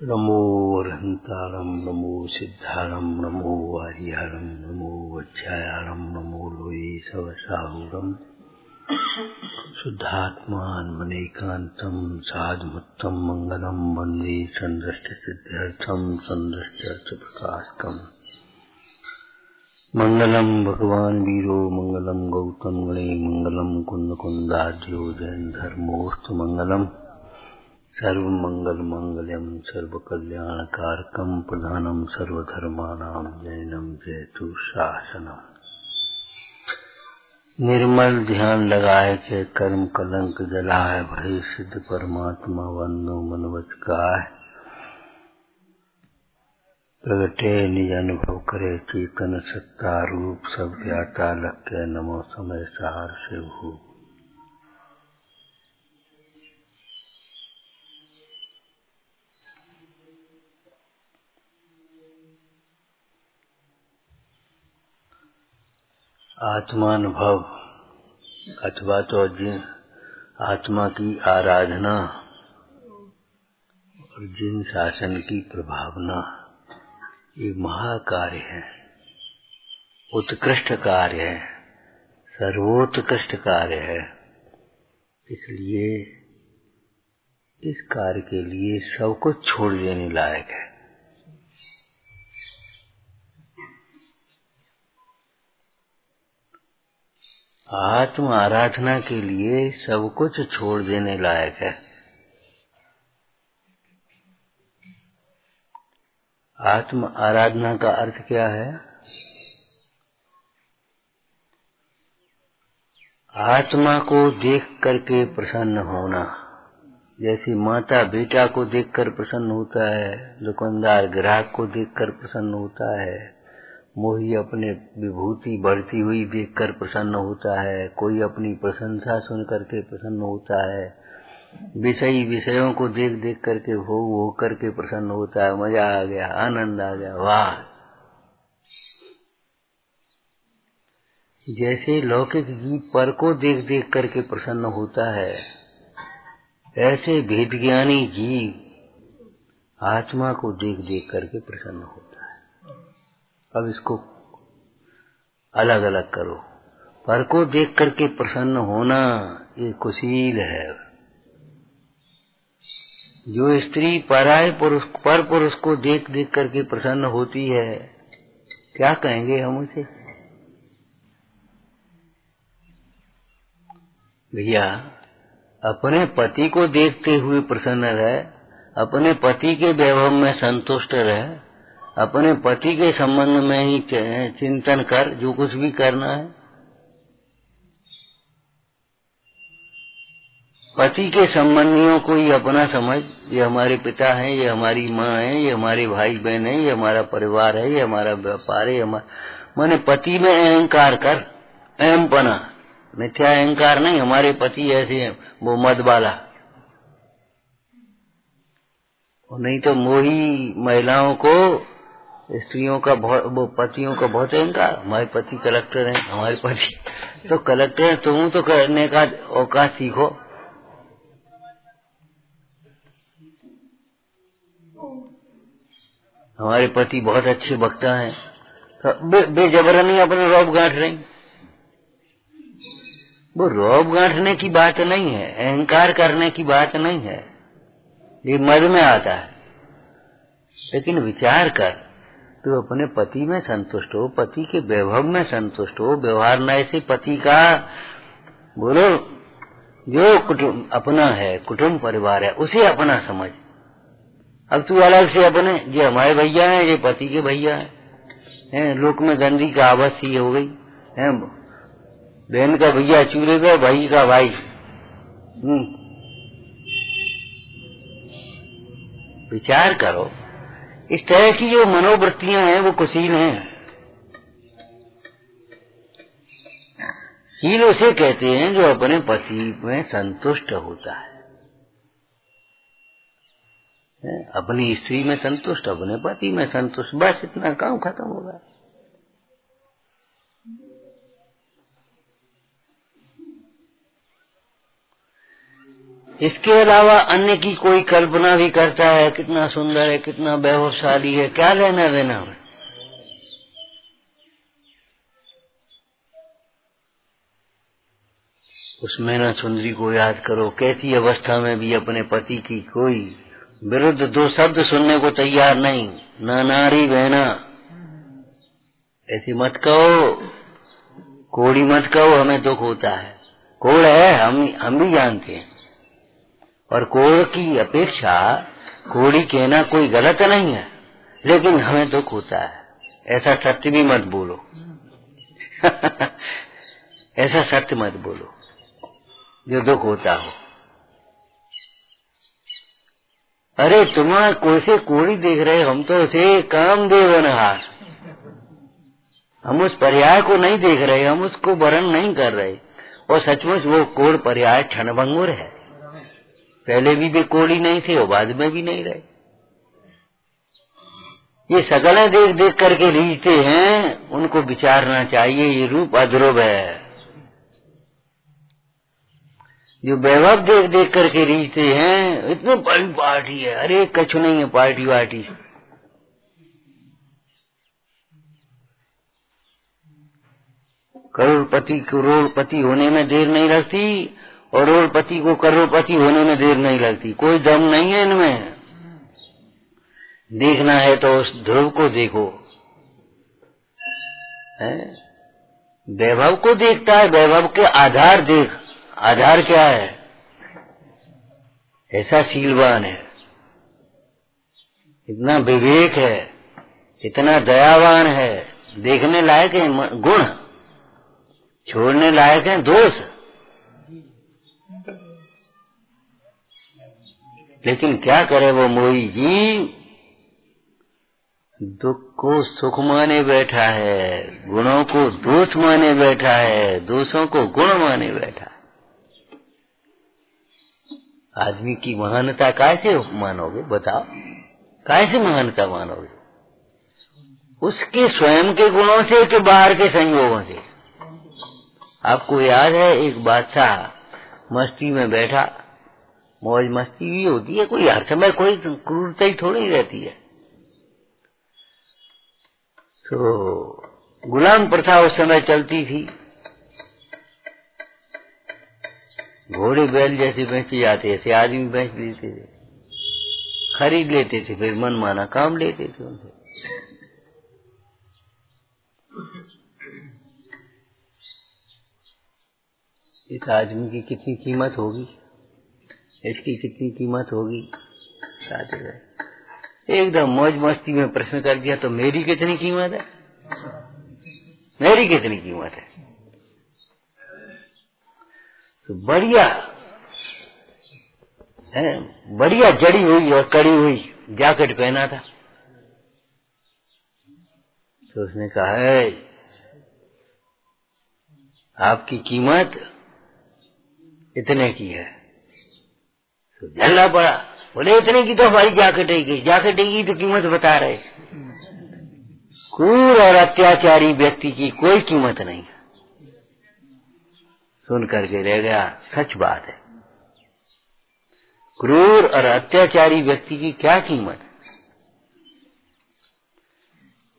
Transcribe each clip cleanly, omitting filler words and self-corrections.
नमो अरहंतारं नमो सिद्धारं नमो वारियारं नमो वज्रायारं नमो लोये सवसाहुरं शुद्धात्मानमनेकान्तं साधुमुत्तम मंगलम वन्दे चन्द्रश्च सिद्ध्यर्थं चन्द्रश्च प्रकाशकम् मंगलम भगवान वीरो मंगलम गौतम गणे मंगलम कुंद कुंदाद्यो जैन धर्मोस्तु मंगलम सर्वमंगल मंगलम सर्वकल्याणकारकम प्रधानम सर्वधर्माणां जैनम जयतु शासनम। निर्मल ध्यान लगाए के कर्म कलंक जलाए भय सिद्ध परमात्मा वंदो मनवत गाय प्रगटे निज अनुभव करे चेतन सत्ता रूप सब ज्ञाता लक्ष्य नमो समय सार से भू। आत्मानुभव अथवा तो जिन आत्मा की आराधना और जिन शासन की प्रभावना ये महाकार्य है, उत्कृष्ट कार्य है, सर्वोत्कृष्ट कार्य है। इसलिए इस कार्य के लिए सब कुछ छोड़ देने लायक है। आत्म आराधना के लिए सब कुछ छोड़ देने लायक है। आत्म आराधना का अर्थ क्या है? आत्मा को देख करके प्रसन्न होना। जैसे माता बेटा को देखकर प्रसन्न होता है, दुकानदार ग्राहक को देखकर प्रसन्न होता है, मोही अपने विभूति बढ़ती हुई देखकर प्रसन्न होता है, कोई अपनी प्रशंसा सुन करके प्रसन्न होता है, विषयी विषयों को देख देख करके हो करके प्रसन्न होता है। मजा आ गया, आनंद आ गया, वाह। जैसे लौकिक जीव पर को देख देख करके प्रसन्न होता है, ऐसे भेद ज्ञानी जीव आत्मा को देख देख करके प्रसन्न होता है। अब इसको अलग अलग करो। पर को देख करके प्रसन्न होना ये कुशील है। जो स्त्री पराये पर पुरुष को देख देख करके प्रसन्न होती है, क्या कहेंगे हम उसे? भैया अपने पति को देखते हुए प्रसन्न रहे, अपने पति के वैभव में संतुष्ट रहे, अपने पति के संबंध में ही चिंतन कर, जो कुछ भी करना है। पति के संबंधियों को ही अपना समझ, ये हमारे पिता हैं, ये हमारी माँ है, ये हमारे भाई बहन है, ये हमारा परिवार है, ये हमारा व्यापार है। माने पति में अहंकार कर, अहमपना, मिथ्या अहंकार नहीं। हमारे पति ऐसे हैं, वो मद वाला। नहीं तो मोही महिलाओं को, स्त्रियों का वो पतियों का बहुत अहंकार। हमारे पति कलेक्टर हैं, हमारे पति तो कलेक्टर है, तुम तो करने का औकात सीखो। हमारे पति बहुत अच्छे वक्ता हैं, तो बेजबरनी अपने रौब गांठ रही। वो रौब गांठने की बात नहीं है, अहंकार करने की बात नहीं है, ये मद में आता है। लेकिन विचार कर, तो अपने पति में संतुष्ट हो, पति के वैभव में संतुष्ट हो। व्यवहार न ऐसे पति का बोलो, जो कुटुंब अपना है, कुटुंब परिवार है, उसे अपना समझ। अब तू अलग से अपने, ये हमारे भैया हैं, ये पति के भैया हैं। लोक में गंदी कहावत सी हो गई है, बहन का भैया चूल्हे पे, भाई का भाई। विचार करो, इस तरह की जो मनोवृत्तियां हैं वो कुशील हैं। शील उसे कहते हैं जो अपने पति में संतुष्ट होता है। अपनी स्त्री में संतुष्ट, अपने पति में संतुष्ट, बस इतना काम खत्म होगा। इसके अलावा अन्य की कोई कल्पना भी करता है, कितना सुंदर है, कितना वैभवशाली है, क्या लेना देना है। उस मैना सुंदरी को याद करो, कैसी अवस्था में भी अपने पति की कोई विरुद्ध दो शब्द सुनने को तैयार नहीं। ना नारी बहना, ऐसी मत कहो, कोड़ी मत कहो, हमें दुख होता है। कोड़ है, हम भी जानते हैं, और कोड़ की अपेक्षा कोड़ी कहना कोई गलत नहीं है, लेकिन हमें दुख होता है, ऐसा सत्य भी मत बोलो। ऐसा सत्य मत बोलो जो दुख होता हो। अरे तुम्हारा कोई से कोड़ी देख रहे, हम तो उसे कामदेव अनहार, हम उस पर्याय को नहीं देख रहे, हम उसको वर्ण नहीं कर रहे। और सचमुच वो कोड़ पर्याय क्षणभंगुर है। पहले भी वे कोड़ी नहीं थे और बाद में भी नहीं रहे। ये सकलें देख देख करके रीझते हैं, उनको विचारना चाहिए, ये रूप अध्रुव है। जो वैभव देख देख करके रीझते हैं, इतनी बड़ी पार्टी है, अरे कछु नहीं है पार्टी वार्टी। करोड़पति होने में देर नहीं लगती, और करोड़पति को करोड़पति होने में देर नहीं लगती। कोई दम नहीं है इनमें। देखना है तो उस ध्रुव को देखो, वैभव को देखता है, वैभव के आधार देख। आधार क्या है? ऐसा शीलवान है, इतना विवेक है, इतना दयावान है, देखने लायक है गुण, छोड़ने लायक है दोष। लेकिन क्या करे वो मोही जी, दुख को सुख माने बैठा है, गुणों को दोष माने बैठा है, दोषों को गुण माने बैठा है। आदमी की महानता कैसे मानोगे? बताओ, कैसे महानता मानोगे? उसके स्वयं के गुणों से कि बाहर के संयोगों से? आपको याद है, एक बादशाह मस्ती में बैठा, मौज मस्ती भी होती है, कोई हर समय कोई क्रूरता ही थोड़ी रहती है। तो गुलाम प्रथा उस समय चलती थी। घोड़े बैल जैसे बेचे जाते, ऐसे आदमी बेच लेते थे, खरीद लेते थे, फिर मन माना काम लेते थे उनसे। इस आदमी की कितनी कीमत होगी, इसकी कितनी कीमत होगी? एकदम मौज मस्ती में प्रश्न कर दिया, तो मेरी कितनी कीमत है? मेरी कितनी कीमत है? तो बढ़िया है, बढ़िया जड़ी हुई और कड़ी हुई जैकेट पहना था। तो उसने कहा है, आपकी कीमत इतने की है। तो झल्ला पड़ा, बोले इतने की तो हमारी जैकेट है, जैकेट की तो कीमत बता रहे। क्रूर और अत्याचारी व्यक्ति की कोई कीमत नहीं। सुन करके रह गया, सच बात है। क्रूर और अत्याचारी व्यक्ति की क्या कीमत?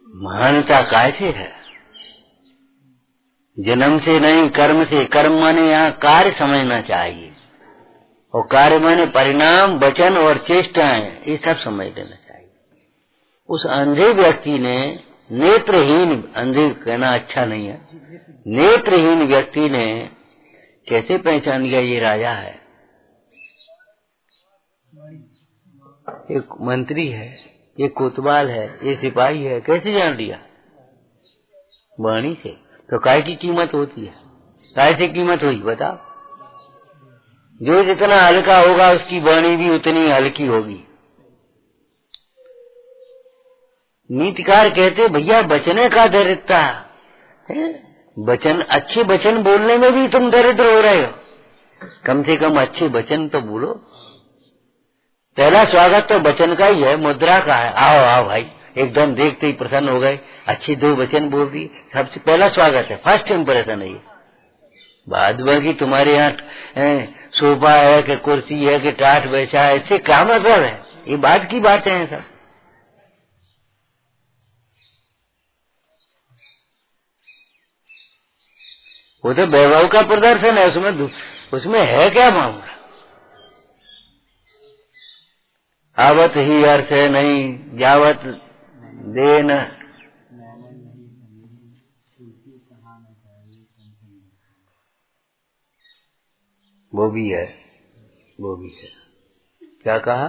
महानता कैसे है? जन्म से नहीं, कर्म से। कर्म माने यहाँ कार्य समझना चाहिए, और कार्य माने परिणाम, वचन और चेष्टाएं, ये सब समझ लेना चाहिए। उस अंधे व्यक्ति ने, नेत्रहीन, अंधे कहना अच्छा नहीं है, नेत्रहीन व्यक्ति ने कैसे पहचान लिया ये राजा है? एक मंत्री है, ये कोतवाल है, ये सिपाही है, कैसे जान लिया? वाणी से। तो काय की कीमत होती है? काय से कीमत हुई बताओ? जो जितना हल्का होगा उसकी वाणी भी उतनी हल्की होगी। नीतिकार कहते भैया बचने का दरिद्रता है, वचन, अच्छे वचन बोलने में भी तुम दरिद्र हो रहे हो। कम से कम अच्छे वचन तो बोलो। पहला स्वागत तो वचन का ही है, मुद्रा का है। आओ आओ भाई, एकदम देखते ही प्रसन्न हो गए, अच्छे दो वचन बोल दिए, सबसे पहला स्वागत है, फर्स्ट इंप्रेशन है ये। बाद बाकी तुम्हारे यहाँ सोफा है कि कुर्सी है कि टाट बैठा है, इससे क्या मतलब है? ये बात की बातें हैं सब। वो तो वैभव का प्रदर्शन है, उसमें है क्या मामला? आवत ही अर्थ है नहीं, जावत देन। वो भी है, वो भी है। क्या कहा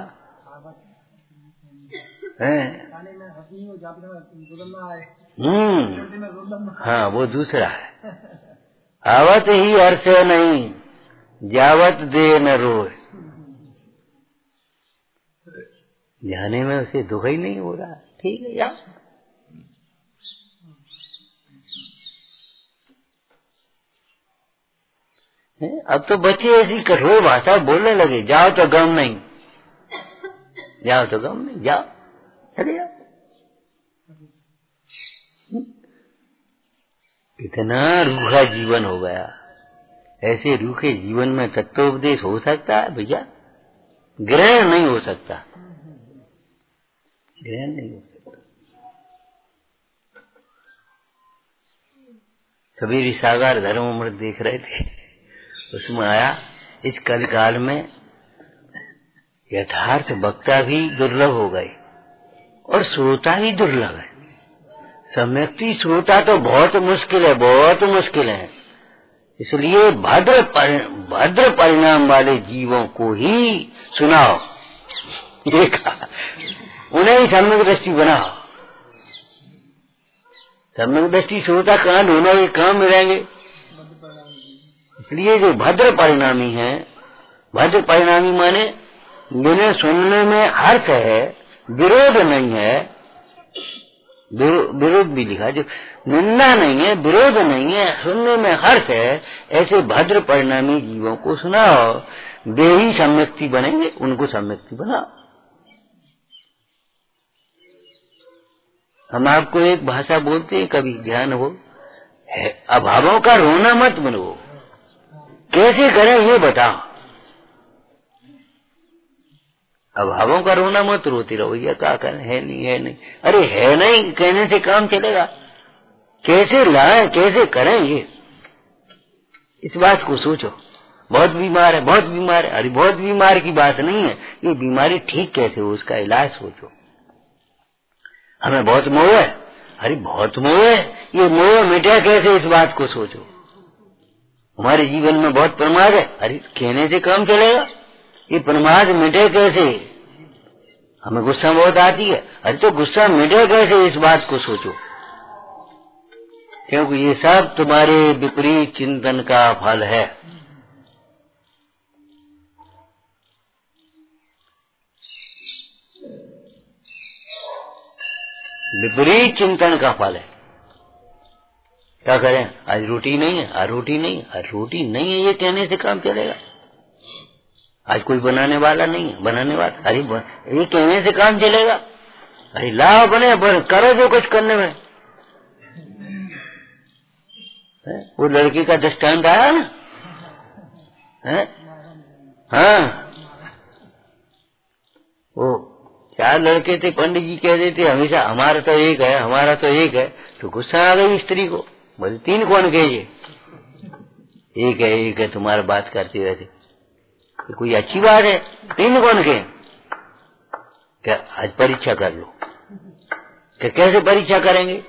है? हाँ, वो दूसरा है। आवत ही अर्थ है नहीं, जावत दे न रोए। जाने में उसे दुख ही नहीं हो रहा। ठीक है यार, अब तो बच्चे ऐसी कठोर भाषा बोलने लगे, जाओ तो गम नहीं, जाओ तो गम नहीं, जाओ चले जाओ। इतना रूखा जीवन हो गया। ऐसे रूखे जीवन में तत्वोपदेश हो सकता है भैया? ग्रहण नहीं हो सकता, ग्रहण नहीं हो सकता। कबीर सागर धर्म अमृत देख रहे थे, उसमें आया इस कलकाल में यथार्थ वक्ता भी दुर्लभ हो गए और श्रोता भी दुर्लभ है। सम्यक्ति श्रोता तो बहुत मुश्किल है, बहुत मुश्किल है। इसलिए भद्र परिणाम वाले जीवों को ही सुनाओ, देखा, उन्हें ही सम्यक दृष्टि बनाओ। सम्यक दृष्टि श्रोता कहाँ ढूंढोगे, कहाँ मिलेंगे? इसलिए जो भद्र परिणामी है, भद्र परिणामी माने जिन्हें सुनने में हर्ष है, विरोध नहीं है, विरोध भी लिखा, जो निंदा नहीं है, विरोध नहीं है, सुनने में हर्ष है, ऐसे भद्र परिणामी जीवों को सुनाओ, वे ही सम्यक्ति बनेंगे, उनको सम्यक्ति बनाओ। हम आपको एक भाषा बोलते हैं, कभी ध्यान हो, अभावों का रोना मत बनो। कैसे करें ये बताओ। अभावों का रोना मत रोते रहो, ये क्या करें, है नहीं, है नहीं। अरे है नहीं कहने से काम चलेगा? कैसे लाएं, कैसे करें ये, इस बात को सोचो। बहुत बीमार है, बहुत बीमार है। अरे बहुत बीमार की बात नहीं है, ये बीमारी ठीक कैसे हो, उसका इलाज सोचो। हमें बहुत मोह है, अरे बहुत मोह है, ये मोह मिटे कैसे, इस बात को सोचो। हमारे जीवन में बहुत प्रमाद है, अरे कहने से काम चलेगा, ये प्रमाद मिटे कैसे। हमें गुस्सा बहुत आती है, अरे तो गुस्सा मिटे कैसे, इस बात को सोचो। क्योंकि ये सब तुम्हारे विपरीत चिंतन का फल है। विपरीत चिंतन का फल है। क्या करें, आज रोटी नहीं है, आज रोटी नहीं है, आज रोटी नहीं है, ये कहने से काम चलेगा? आज कोई बनाने वाला नहीं है, बनाने वाला, अरे ये कहने से काम चलेगा? अरे लाओ बने, करो जो कुछ करने में। वो लड़की का दृष्टांत आया ना, हाँ, वो 4 लड़के थे, पंडित जी कह देते हमेशा हमारा तो एक है, हमारा तो एक है, तो गुस्सा आ गई स्त्री को, बोले 3 कौन कहे, एक है, एक है, तुम्हारा बात करते रहते, कोई अच्छी बात है? 3 कौन कहे? क्या आज परीक्षा कर लो? क्या कैसे परीक्षा करेंगे?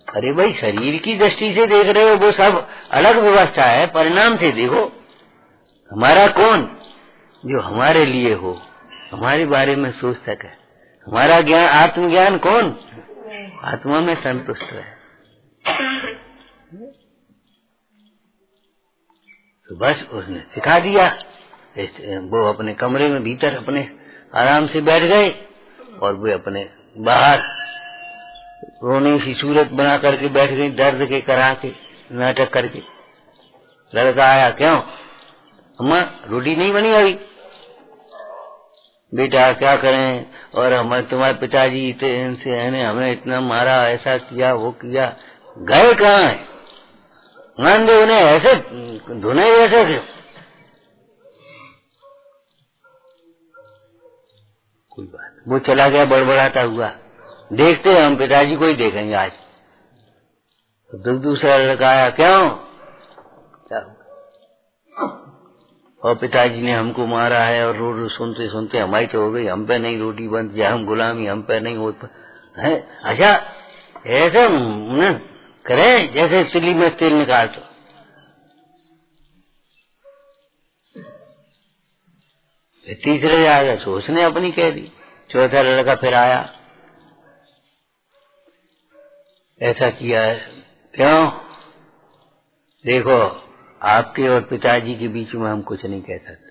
अरे भाई शरीर की दृष्टि से देख रहे हो, वो सब अलग व्यवस्था है, परिणाम से देखो। हमारा कौन? जो हमारे लिए हो, हमारे बारे में सोच सके। हमारा ज्ञान, आत्मज्ञान कौन? आत्मा में संतुष्ट है। तो बस उसने सिखा दिया। वो अपने कमरे में भीतर अपने आराम से बैठ गए और वो अपने बाहर रोने की सूरत बना करके बैठ गई, दर्द के करा के, नाटक करके। लड़का आया, क्यों अम्मा रोटी नहीं बनी अभी? बेटा क्या करें, और हमारे तुम्हारे पिताजी से हमें इतना मारा, ऐसा किया, वो किया। गए कहाँ है? मान दे उन्हें ऐसे धुने, ऐसे कोई बात, वो चला गया बड़बड़ाता हुआ। देखते हैं हम पिताजी को ही देखेंगे आज। तो दूसरा लड़का आया, क्यों? और पिताजी ने हमको मारा है और रो रो सुनते सुनते हमारी तो हो गई, हम पे नहीं रोटी बंद, या हम गुलामी, हम पे नहीं हो है। अच्छा ऐसा न करें जैसे तिली में तेल निकाल। तो तीसरे आ गया, उसने अपनी कह दी। चौथा लड़का फिर आया, ऐसा किया है, क्यों? देखो आपके और पिताजी के बीच में हम कुछ नहीं कह सकते,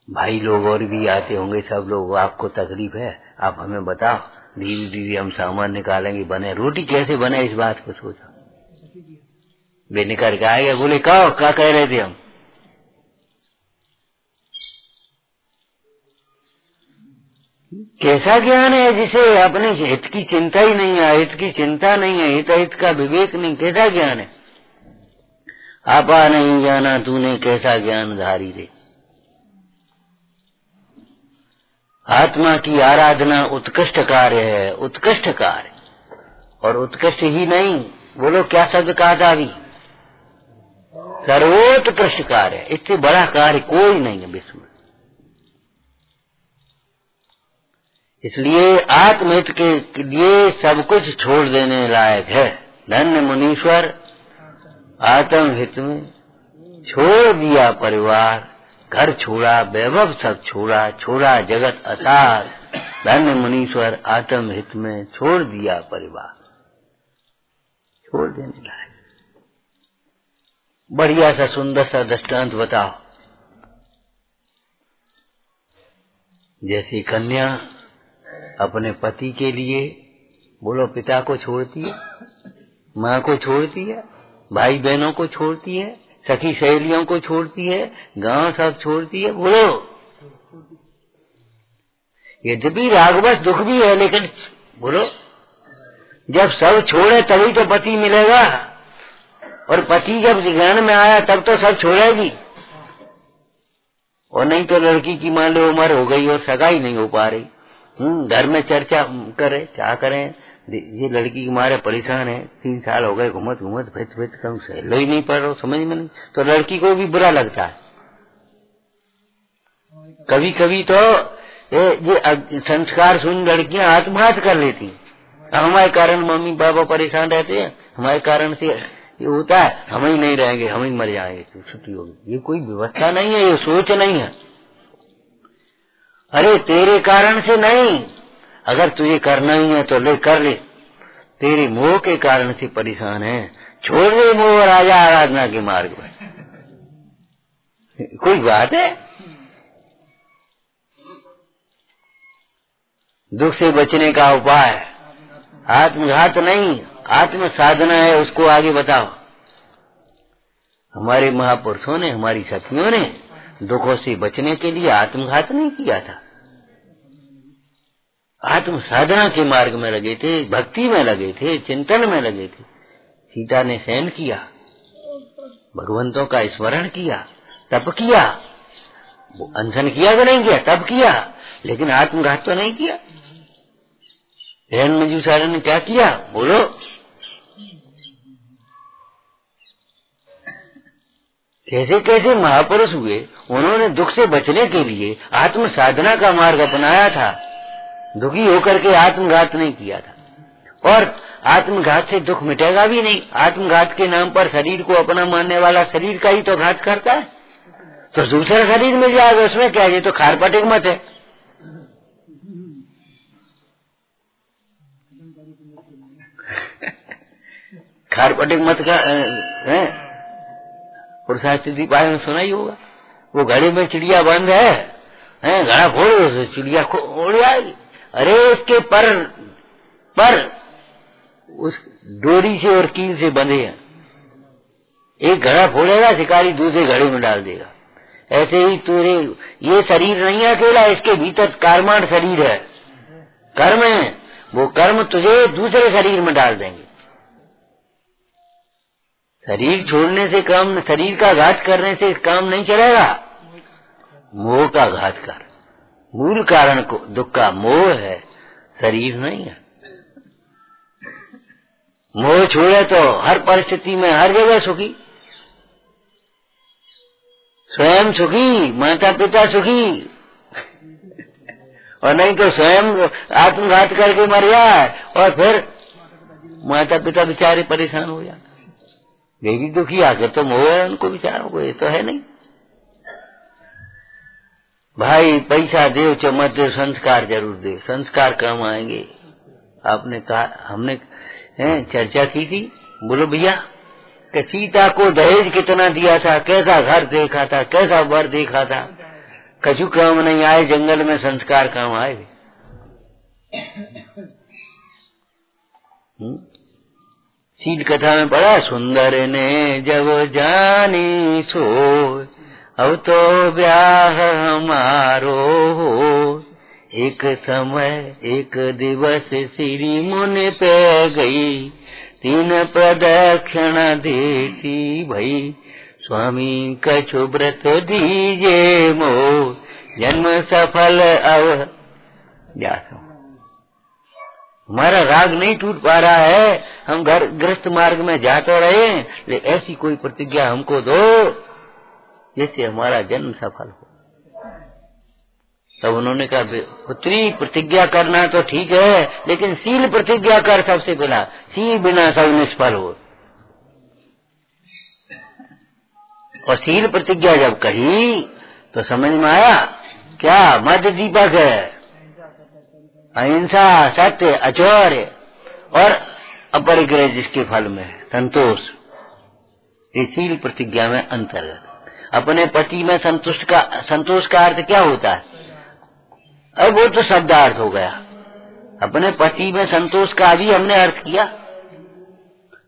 भाई लोग और भी आते होंगे, सब लोग, आपको तकलीफ है, आप हमें बताओ, धीरे धीरे हम सामान निकालेंगे, बने रोटी कैसे बने इस बात को सोचो। वे निकल के आ गया, बोले कहो क्या कह रहे थे हम? कैसा ज्ञान है जिसे अपने हित की चिंता ही नहीं है, हित की चिंता नहीं है, हित का विवेक नहीं, कैसा ज्ञान है? आपा नहीं जाना तूने कैसा ज्ञान धारी रे। आत्मा की आराधना उत्कृष्ट कार्य है, उत्कृष्ट कार्य, और उत्कृष्ट ही नहीं, बोलो क्या शब्द कहा था अभी? सर्वोत्कृष्ट कार्य। इससे बड़ा कार्य कोई नहीं है विश्व में। इसलिए आत्महित के लिए सब कुछ छोड़ देने लायक है। धन्य मुनीश्वर आत्महित में छोड़ दिया परिवार, घर छोड़ा, वैभव सब छोड़ा, छोड़ा जगत असार। धन्य मुनीश्वर आत्महित में छोड़ दिया परिवार, छोड़ देने लायक। बढ़िया सा सुंदर सा दृष्टांत बताओ। जैसी कन्या अपने पति के लिए, बोलो, पिता को छोड़ती है, माँ को छोड़ती है, भाई बहनों को छोड़ती है, सखी सहेलियों को छोड़ती है, गांव सब छोड़ती है, बोलो। यद्यपि रागवश दुख भी है, लेकिन बोलो जब सब छोड़े तभी तो पति मिलेगा, और पति जब ज्ञान में आया तब तो सब छोड़ेगी। और नहीं तो लड़की की मान लो उम्र हो गई और सगाई नहीं हो पा रही, घर में चर्चा करे, क्या करें, ये लड़की की मारे परेशान है, 3 साल हो गए घूमत घूमत फिट फिट कम से लो ही नहीं पड़ रहा, समझ में नहीं, तो लड़की को भी बुरा लगता है। कभी कभी तो ये संस्कार सुन लड़कियां आत्मघात कर लेती, हमारे कारण मम्मी पापा परेशान रहते हैं, हमारे कारण से ये होता है, हम ही नहीं रहेंगे, हम ही मर जाएंगे, तो छुट्टी होगी। ये कोई व्यवस्था नहीं है, ये सोच नहीं है। अरे तेरे कारण से नहीं, अगर तुझे करना ही है तो ले कर ले, तेरे मोह के कारण से परेशान है, छोड़ दे मोह और आजा आराधना के मार्ग में। कोई बात है? दुख से बचने का उपाय आत्मघात नहीं, आत्म साधना है, उसको आगे बताओ। हमारे महापुरुषों ने, हमारी सखियों ने दुखों से बचने के लिए आत्मघात नहीं किया था, आत्म साधना के मार्ग में लगे थे, भक्ति में लगे थे, चिंतन में लगे थे। सीता ने शयन किया, भगवंतों का स्मरण किया, तप किया, वो अनशन किया कि नहीं किया? तप किया, लेकिन आत्मघात तो नहीं किया। हिरण्यकशिपु ने क्या किया? बोलो। कैसे कैसे महापुरुष हुए, उन्होंने दुख से बचने के लिए आत्म साधना का मार्ग अपनाया था, दुखी होकर के आत्मघात नहीं किया था। और आत्मघात से दुख मिटेगा भी नहीं। आत्मघात के नाम पर शरीर को अपना मानने वाला शरीर का ही तो घात करता है, तो दूसरा शरीर मिल जाएगा, उसमें क्या, ये तो खारपटिक मत है। खारपटिक मत का पुरुषार्थी पाए में सुना ही होगा। वो घड़े में चिड़िया बंद है, घड़ा फोड़ दो, चिड़िया उड़ जाएगी। अरे उसके पर उस डोरी से और कील से बंधे हैं, एक घड़ा फोड़ेगा, शिकारी दूसरे घड़े में डाल देगा। ऐसे ही तुझे ये शरीर नहीं है अकेला, इसके भीतर कर्माण शरीर है, कर्म है, वो कर्म तुझे दूसरे शरीर में डाल देंगे। शरीर छोड़ने से शरीर का घात करने से काम नहीं चलेगा, मोह का घात कर, मूल कारण को दुख का मोह है, शरीर नहीं है। मोह छोड़े तो हर परिस्थिति में हर जगह सुखी, स्वयं सुखी, माता पिता सुखी, और नहीं तो स्वयं आत्मघात करके मर जाए और फिर माता पिता बेचारे परेशान हो जाए। ये भी दुखी, आकर तो मोह है उनको बेचारों को, ये तो है नहीं। भाई पैसा दे मत दे, संस्कार जरूर दे, संस्कार काम आएंगे। आपने कहा, हमने चर्चा की थी, बोलो भैया कि सीता को दहेज कितना दिया था, कैसा घर देखा था, कैसा वर देखा था, कछु काम नहीं आए, जंगल में संस्कार काम आए। सील कथा में पढ़ा, सुंदर ने जब जानी सो, अब तो ब्याह हमारो हो। एक समय एक दिवस श्री मुनि पे गई, 3 प्रदक्षिणा देती भई। स्वामी कछु व्रत दीजे मो, जन्म सफल अब। हमारा राग नहीं टूट पा रहा है, हम घर गृहस्थ मार्ग में जाते रहे, लेकिन ऐसी कोई प्रतिज्ञा हमको दो जिससे हमारा जन्म सफल हो। तब उन्होंने कहा, पुत्री प्रतिज्ञा करना तो ठीक है, लेकिन शील प्रतिज्ञा कर सबसे पहला, शील बिना सब निष्फल हो। और शील प्रतिज्ञा जब कही तो समझ में आया क्या, मध्य दीपक है, अहिंसा, सत्य, अचौर्य और अपरिग्रह जिसके फल में है संतोष। ये शील प्रतिज्ञा में अंतर्गत। अपने पति में संतोष का अर्थ क्या होता है? अब वो तो शब्दार्थ हो गया। अपने पति में संतोष का भी हमने अर्थ किया।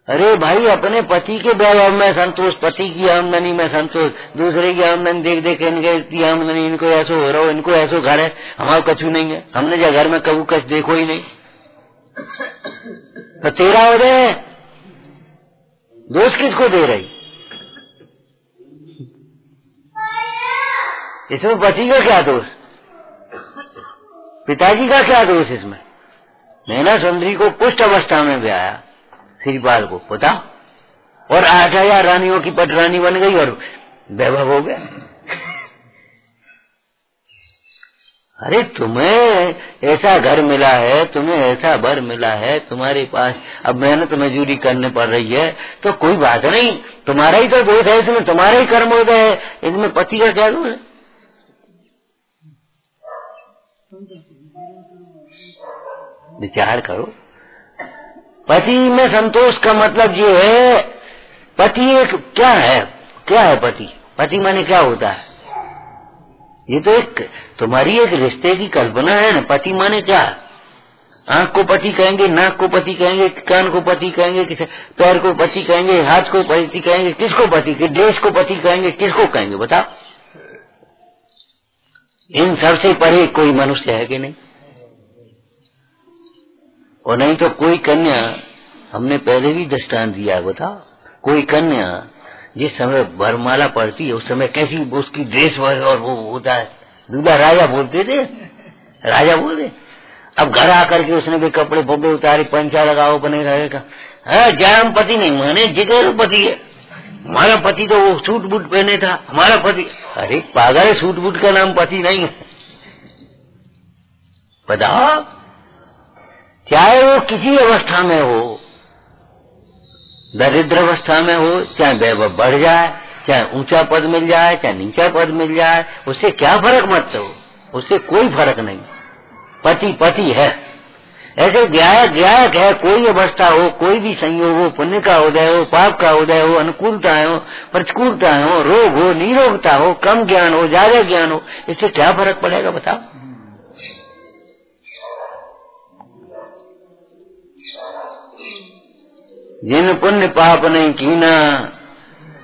अरे भाई, अपने पति के वैभव में संतोष, पति की आमदनी में संतोष, दूसरे की आमदनी देख देख इनकी आमदनी, इनको ऐसो हो रहा हो, इनको ऐसो घर है, हमारा कछु नहीं है, हमने जो घर में कभी कछ देखो ही नहीं, तो तेरा हो जाए, दोष किसको दे रही? इसमें पति का क्या दोष, पिताजी का क्या दोष इसमें? नैना सुंदरी को पुष्ट अवस्था में भी आया श्रीपाल को पता, और 8000 रानियों की पटरानी बन गई और वैभव हो गया। अरे तुम्हें ऐसा घर मिला है, तुम्हें ऐसा वर मिला है, तुम्हारे पास अब मेहनत मजदूरी करने पड़ रही है, तो कोई बात नहीं, तुम्हारा ही तो दोष है इसमें, तुम्हारा ही कर्मोदय है, इसमें पति का क्या दोष है? विचार करो। पति में संतोष का मतलब ये है, पति एक क्या है, क्या है पति? पति माने क्या होता है? ये तो एक तुम्हारी एक रिश्ते की कल्पना है ना। पति माने क्या? आंख को पति कहेंगे, नाक को पति कहेंगे, कान को पति कहेंगे, पैर को पति कहेंगे, हाथ को पति कहेंगे, किसको पति के देश को पति कहेंगे, किसको कहेंगे बताओ? इन सबसे परे कोई मनुष्य है कि नहीं? और नहीं तो कोई कन्या, हमने पहले भी दृष्टांत दिया, बताओ, कोई कन्या जिस समय वरमाला पड़ती है उस समय कैसी उसकी ड्रेस और वो होता है, दूल्हा राजा बोलते थे, राजा बोलते। अब घर आकर के उसने भी कपड़े बब्बे उतारे, पंचा लगाओ, बने रहेगा, हाँ जाम पति नहीं माने जिगर पति है, हमारा पति तो वो सूट बूट पहने था, हमारा पति। अरे पागल, सूट बूट का नाम पति नहीं है, बताओ। चाहे वो किसी अवस्था में हो, दरिद्र अवस्था में हो, चाहे वैभव बढ़ जाए, चाहे ऊंचा पद मिल जाए, चाहे नीचा पद मिल जाए, उससे क्या फर्क मत हो, उससे कोई फर्क नहीं, पति पति है। ऐसे ग्यायक है, कोई अवस्था हो, कोई भी संयोग हो, पुण्य का उदय हो, पाप का उदय हो, अनुकूलता हो, प्रतिकूलता हो, रोग हो, निरोगता हो, कम ज्ञान हो, ज्यादा ज्ञान हो, इससे क्या फर्क पड़ेगा बताओ? जिन पुण्य पाप नहीं कीना,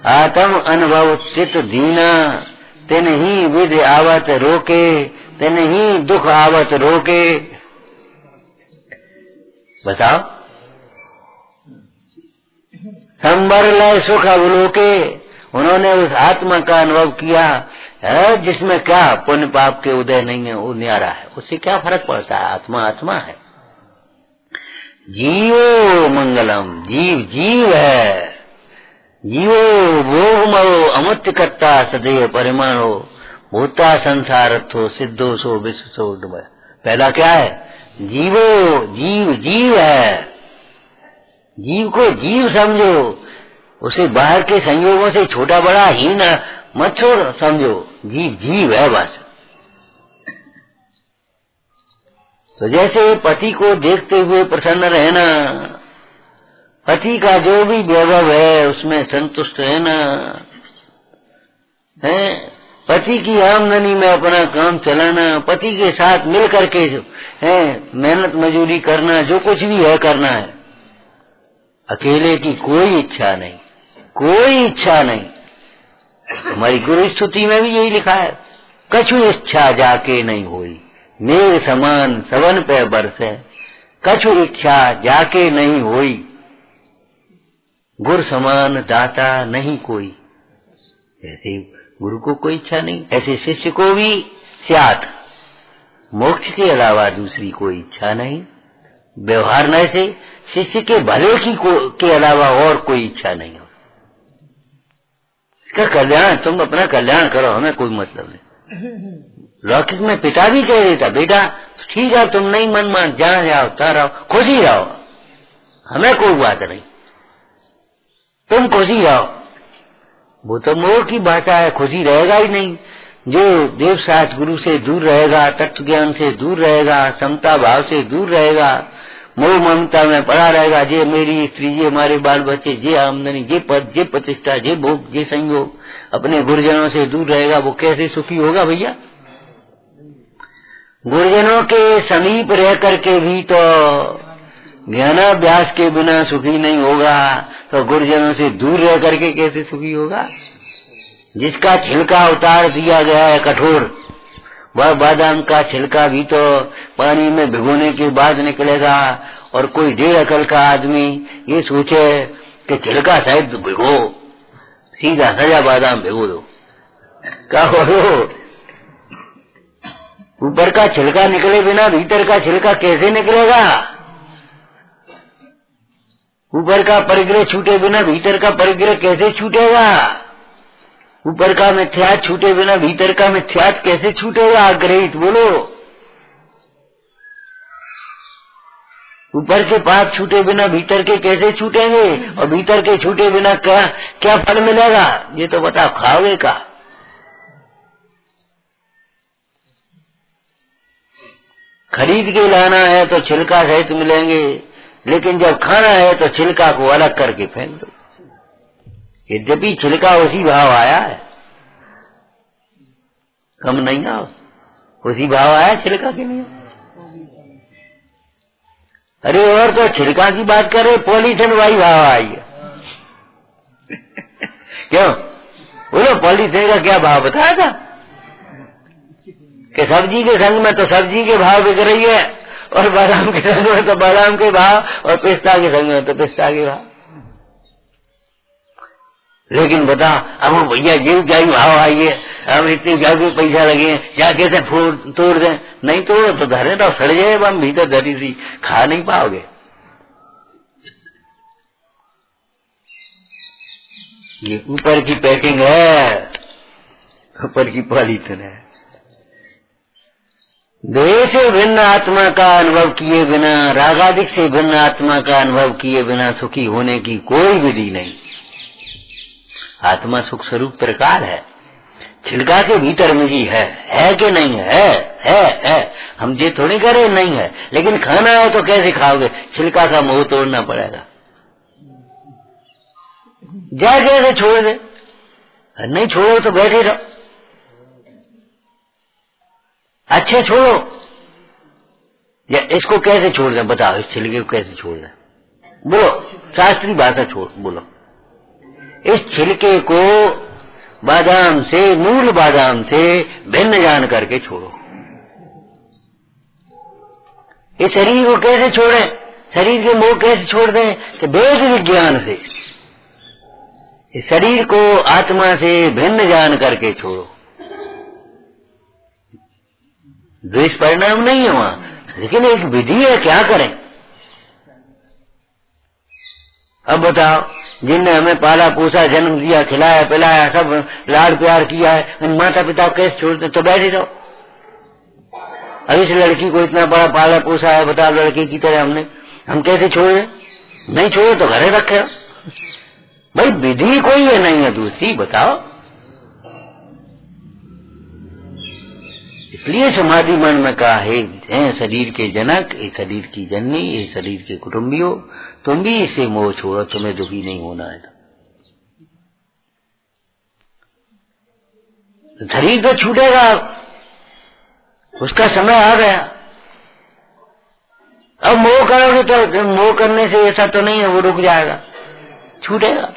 आत्म अनुभव चित दीना, तिन ही विधि आवत रोके, तिन ही दुख आवत रोके। बताओ, संबर लय सुख अवलोके। उन्होंने उस आत्मा का अनुभव किया जिसमें क्या पुण्य पाप के उदय नहीं है वो न्यारा है, उससे क्या फर्क पड़ता है। आत्मा आत्मा है। जीवो मंगलम, जीव जीव है। जीवो भोगमो अमुत्य करता सदैव परिमाणो भूता संसारत्थो सिद्धो सो विश्व सो डुबय। पहला क्या है? जीवो, जीव जीव है। जीव को जीव समझो, उसे बाहर के संयोगों से छोटा बड़ा हीन मत छोड़ समझो। जीव जीव है बस। तो जैसे पति को देखते हुए प्रसन्न रहना, पति का जो भी वैभव है उसमें संतुष्ट रहना है, पति की आमदनी में अपना काम चलाना, पति के साथ मिल करके है मेहनत मजदूरी करना, जो कुछ भी है करना है। अकेले की कोई इच्छा नहीं, कोई इच्छा नहीं। हमारी गुरु स्तुति में भी यही लिखा है, कछु इच्छा जाके नहीं हुई, मेघ समान सवन पे बरसे, कछु इच्छा जाके नहीं हुई, गुर समान दाता नहीं कोई। ऐसे गुरु को कोई इच्छा नहीं, ऐसे शिष्य को भी स्यात् मोक्ष के अलावा दूसरी कोई इच्छा नहीं। व्यवहार न से शिष्य के भले की के अलावा और कोई इच्छा नहीं हो। इसका कल्याण, तुम अपना कल्याण करो, हमें कोई मतलब नहीं। लौकिक में पिता भी कह देता, बेटा ठीक है तुम नहीं मन मान, जहां जाओ तहां रहो, खुशी रहो, हमें कोई बात नहीं, तुम खुशी रहो। वो तो मोह की भाषा है, खुशी रहेगा ही नहीं। जो देवशास्त्र गुरु से दूर रहेगा, तत्व ज्ञान से दूर रहेगा, समता भाव से दूर रहेगा, मोह ममता में पड़ा रहेगा, ये मेरी स्त्री, ये हमारे बाल बच्चे, ये आमदनी, ये पद, ये प्रतिष्ठा, ये भोग, ये संयोग, अपने गुरुजनों से दूर रहेगा, वो कैसे सुखी होगा भैया? गुरुजनों के समीप रह करके भी तो ज्ञानाभ्यास के बिना सुखी नहीं होगा, तो गुरुजनों से दूर रह करके कैसे सुखी होगा? जिसका छिलका उतार दिया गया है कठोर, वह बादाम का छिलका भी तो पानी में भिगोने के बाद निकलेगा। और कोई डेढ़ अकल का आदमी ये सोचे कि छिलका शायद भिगो, सीधा सजा बादाम भिगो दो, क्या करो? ऊपर का छिलका निकले बिना भीतर का छिलका कैसे निकलेगा? ऊपर का परिग्रह छूटे बिना भीतर का परिग्रह कैसे छूटेगा? ऊपर का मिथ्यात छूटे बिना भीतर का मिथ्यात कैसे छूटेगा? अग्रहित बोलो। ऊपर के पाप छूटे बिना भीतर के कैसे छूटेंगे? और भीतर के छूटे बिना क्या क्या फल मिलेगा? ये तो बताओ, खाओगे का? खरीद के लाना है तो छिलका सहित मिलेंगे, लेकिन जब खाना है तो छिलका को अलग करके फेंक दो। यद्यपि छिलका उसी भाव आया है, कम नहीं आओ, उसी भाव आया छिलका के नहीं। अरे और तो छिलका की बात करे, पॉलीथिन वही भाव आई है। क्यों बोलो, पॉलीथिन का क्या भाव बताया था कि सब्जी के संग में तो सब्जी के भाव बिक रही है, और बादाम के संग में तो बादाम के भाव, और पिस्ता के संग में तो पिस्ता के भाव। लेकिन बता अब वो भैया ये क्या ही भाव आई है, अब इतने क्या भी पैसा लगे, क्या कैसे तोड़ दें? नहीं तोड़ो तो धरे तो सड़ जाए, हम भीतर धरी सी खा नहीं पाओगे। ये ऊपर की पैकिंग है, ऊपर की पॉलीथिन है। द्वेष से भिन्न आत्मा का अनुभव किए बिना, रागादिक से भिन्न आत्मा का अनुभव किए बिना सुखी होने की कोई विधि नहीं। आत्मा सुख स्वरूप प्रकार है, छिलका के भीतर में ही है कि नहीं है। हम ये थोड़ी करे नहीं है, लेकिन खाना है तो कैसे खाओगे? छिलका का मोह तोड़ना पड़ेगा। जैसे छोड़ दे, नहीं छोड़ो तो बैठे रहो, अच्छे छोड़ो। या इसको कैसे छोड़ दें बताओ, इस छिलके को कैसे छोड़ दें? बोलो, शास्त्रीय भाषा छोड़ बोलो। इस छिलके को बादाम से, मूल बादाम से भिन्न जान करके छोड़ो। इस शरीर को कैसे छोड़ें? शरीर के मोह कैसे छोड़ दें? कि वेद विज्ञान से इस शरीर को आत्मा से भिन्न जान करके छोड़ो। द्वेष परिणाम नहीं है वहां, लेकिन एक विधि है, क्या करें। अब बताओ, जिनने हमें पाला पोसा, जन्म दिया, खिलाया पिलाया, सब लाड प्यार किया है, माता पिता कैसे छोड़ते? तो बैठे रहो। अब इस लड़की को इतना बड़ा पाला पोसा है, बताओ, लड़के की तरह हम कैसे छोड़ दें? नहीं छोड़े तो घरे रखे हो। भाई विधि कोई है नहीं है दूसरी, बताओ। इसलिए समाधि मन में कहा है शरीर के जनक, ये शरीर की जननी, ये शरीर के कुटुंबियों, तुम भी इसे मोह छोड़ो, तुम्हें दुखी नहीं होना है। तो शरीर तो छूटेगा, उसका समय आ गया। अब मोह करोगे तो मोह करने से ऐसा तो नहीं है वो रुक जाएगा, छूटेगा।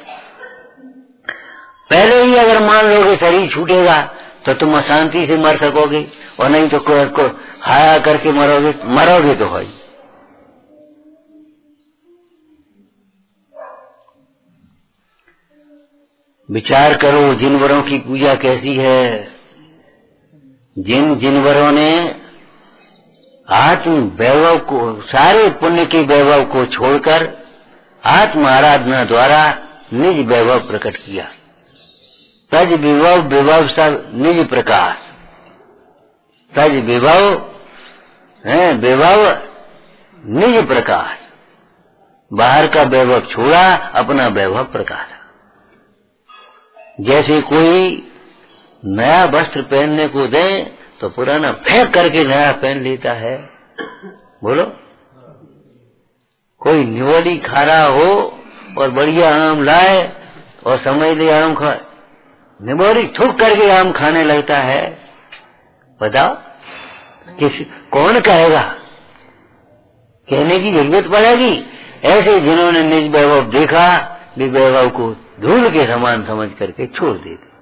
पहले ही अगर मान लोगे शरीर छूटेगा तो तुम अशांति से मर सकोगे, और नहीं तो को हाया करके मरोगे तो है। विचार करो जिनवरों की पूजा कैसी है। जिन जिनवरों ने आत्म वैभव को, सारे पुण्य के वैभव को छोड़कर आत्म आराधना द्वारा निज वैभव प्रकट किया। तज विभव विभव सब निज प्रकाश, तज विभव है, विभव निज प्रकाश। बाहर का वैभव छोड़ा, अपना वैभव प्रकाश। जैसे कोई नया वस्त्र पहनने को दे तो पुराना फेंक करके नया पहन लेता है। बोलो, कोई निवली खा रहा हो और बढ़िया आम लाए और समझ ले आम खा, निवली थूक करके आम खाने लगता है, बताओ कौन कहेगा? कहने की जरूरत पड़ेगी। ऐसे जिन्होंने निज वैभव देखा, वे वैभव को धूल के समान समझ करके छोड़ देते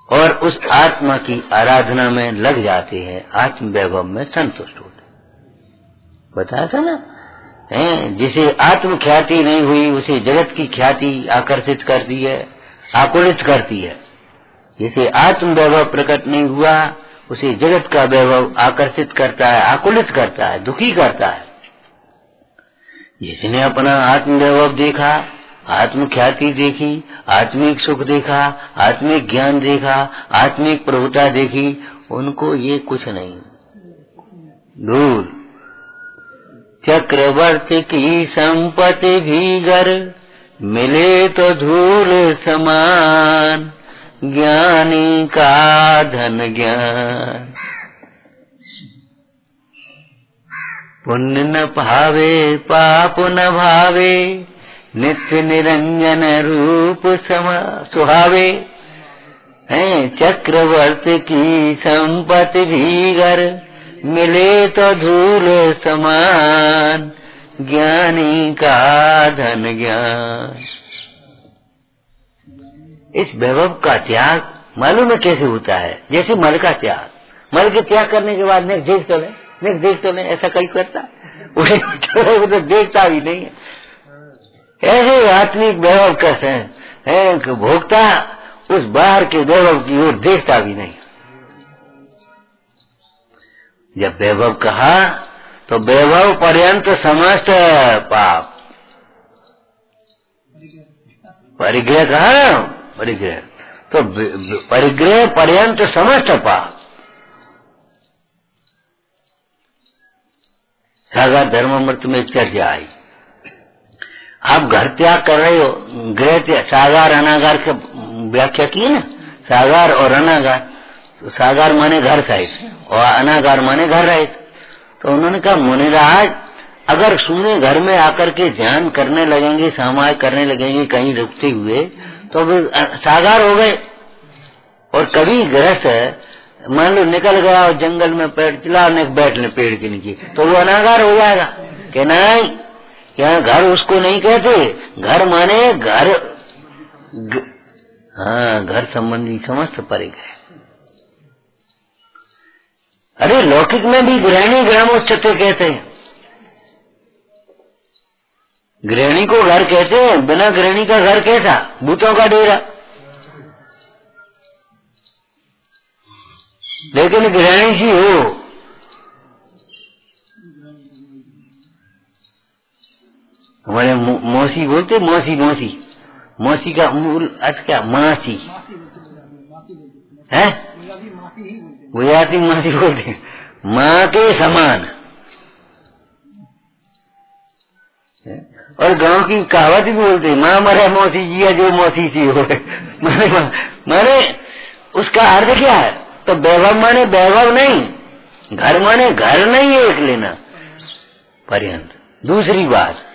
और उस आत्मा की आराधना में लग जाते हैं, आत्म वैभव में संतुष्ट होते। बताया था ना, जिसे आत्म ख्याति नहीं हुई उसे जगत की ख्याति आकर्षित करती है, आकुलित करती है। जिसे आत्म वैभव प्रकट नहीं हुआ उसे जगत का वैभव आकर्षित करता है, आकुलित करता है, दुखी करता है। जिसने अपना आत्म वैभव देखा, आत्म ख्याति देखी, आत्मिक सुख देखा, आत्मिक ज्ञान देखा, आत्मिक प्रभुता देखी, उनको ये कुछ नहीं, दूर। चक्रवर्ती की संपत्ति भीगर, मिले तो धूल समान, ज्ञानी का धन ज्ञान। पुण्य न भावे पाप न भावे, नित्य निरंजन रूप सुहावे। हैं चक्रवर्ती की संपत्ति भीगर, मिले तो धूल समान, ज्ञानी का धन ज्ञान। इस वैभव का त्याग मालूम है कैसे होता है? जैसे मल का त्याग, मल के त्याग करने के बाद नेक्स्ट देख तो ले, ऐसा कहीं करता उसे तो देखता भी नहीं है। ऐसे आत्मिक वैभव कैसे है कि भोक्ता उस बाहर के वैभव की ओर देखता भी नहीं। जब वैभव कहा तो वैभव पर्यंत समस्त पाप, परिग्रह कहा, परिग्रह तो परिग्रह पर्यंत समस्त पाप। सागर धर्मामृत में एक चर्चा आई, आप घर त्याग कर रहे हो, गृह त्याग, सागार अनागार की व्याख्या की है ना, सागार और अनागार। तो सागार माने घर साइड और अनागार माने घर राइट। तो उन्होंने कहा मुनिराज, अगर सुने घर में आकर के ध्यान करने लगेंगे, समाज करने लगेंगे कहीं रुकते हुए, तो वे सागार हो गए। और कभी गृहस्थ मान लो निकल गया और जंगल में पेड़ चिल्लाने बैठ ले पेड़ के नीचे, तो वो अनागार हो जाएगा कि नहीं? क्या घर उसको नहीं कहते? घर माने घर, हाँ, घर संबंधी समस्त परिग्रह। अरे लौकिक में भी गृहिणी ग्रामोच्चते कहते हैं। गृहिणी को घर कहते हैं, बिना गृहिणी का घर कैसा? भूतों का डेरा। लेकिन गृहिणी सी हो। हमारे मौसी बोलते, मौसी मौसी, मौसी का मूल अर्थ क्या? मासी है, गुजराती मासी बोलते, माँ के समान। और गांव की कहावत भी बोलते, माँ मरे मौसी जी है जो मौसी सी हो। माने उसका अर्थ क्या है? तो वैभव माने वैभव नहीं, घर माने घर नहीं है एक लेना पर्यंत। दूसरी बात,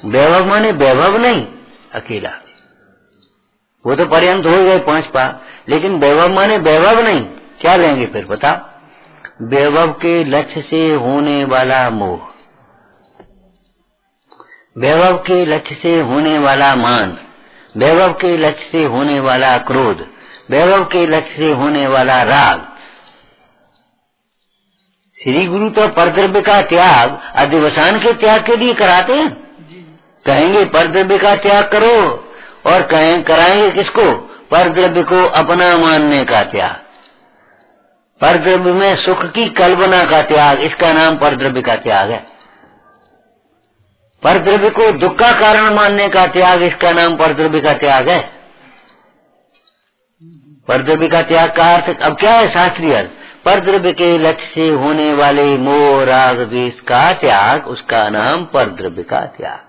वैभव माने वैभव नहीं अकेला, वो तो पर्यंत हो गए 5 पा, लेकिन वैभव माने वैभव नहीं। क्या लेंगे फिर बता? वैभव के लक्ष्य से होने वाला मोह, वैभव के लक्ष्य से होने वाला मान, वैभव के लक्ष्य से होने वाला क्रोध, वैभव के लक्ष्य से होने वाला राग। श्री गुरु तो परद्रव्य का त्याग अधिवसान के त्याग के लिए कराते हैं। कहेंगे परद्रव्य का त्याग करो, और कराएंगे किसको? परद्रव्य को अपना मानने का त्याग, परद्रव्य में सुख की कल्पना का त्याग, इसका नाम परद्रव्य का त्याग है। परद्रव्य को दुख का कारण मानने का त्याग, इसका नाम परद्रव्य का त्याग है। परद्रव्य का त्याग का अर्थ अब क्या है? शास्त्रीय अर्थ, परद्रव्य के लक्ष्य से होने वाले मोह राग द्वेष का त्याग, उसका नाम परद्रव्य का त्याग।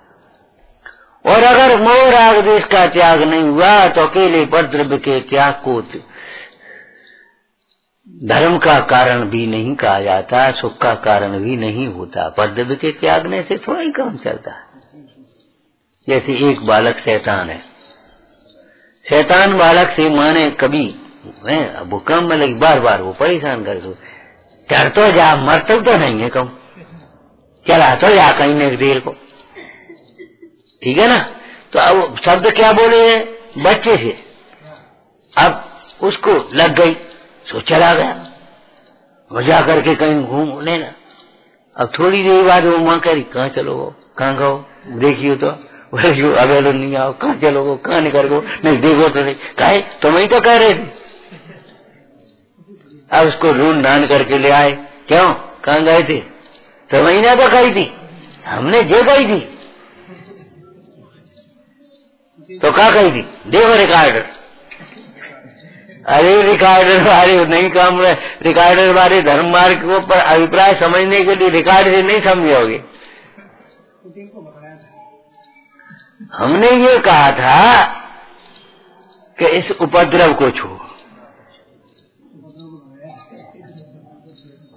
और अगर मोह राग द्वेष का त्याग नहीं हुआ तो अकेले परद्रव्य के त्याग को धर्म का कारण भी नहीं कहा जाता, सुख का कारण भी नहीं होता। परद्रव्य के त्यागने से थोड़ा ही काम चलता है। जैसे एक बालक शैतान है, शैतान बालक से माने कभी वो काम में लगी, बार बार वो परेशान कर दो, डर तो जा, मरतब तो नहीं है, कहूं चला तो जा कहीं ने देर को, ठीक है ना। तो अब शब्द क्या बोले हैं बच्चे से, अब उसको लग गई, सो चला गया, मजा करके कहीं घूम लेना। अब थोड़ी देर बाद वो माँ कह रही, कहाँ चलो गो, कहाँ गो, देखियो तो अबे तो नहीं आओ, कहाँ चलो गो, कहाँ निकल गो, नहीं देखो तो नहीं, कहे तुम ही तो कह रहे थे। अब उसको ढूंढ ढांड करके ले आए, क्यों कहाँ गए थे? तो वही ना तो कही थी, हमने जो कही थी, तो क्या कही थी, देखो रिकॉर्डर। अरे रिकॉर्डर वाले नहीं काम रहे, रिकॉर्डर वाले धर्म मार्ग को पर अभिप्राय समझने के लिए रिकॉर्ड से नहीं समझोगे। हमने ये कहा था कि इस उपद्रव को छोड़,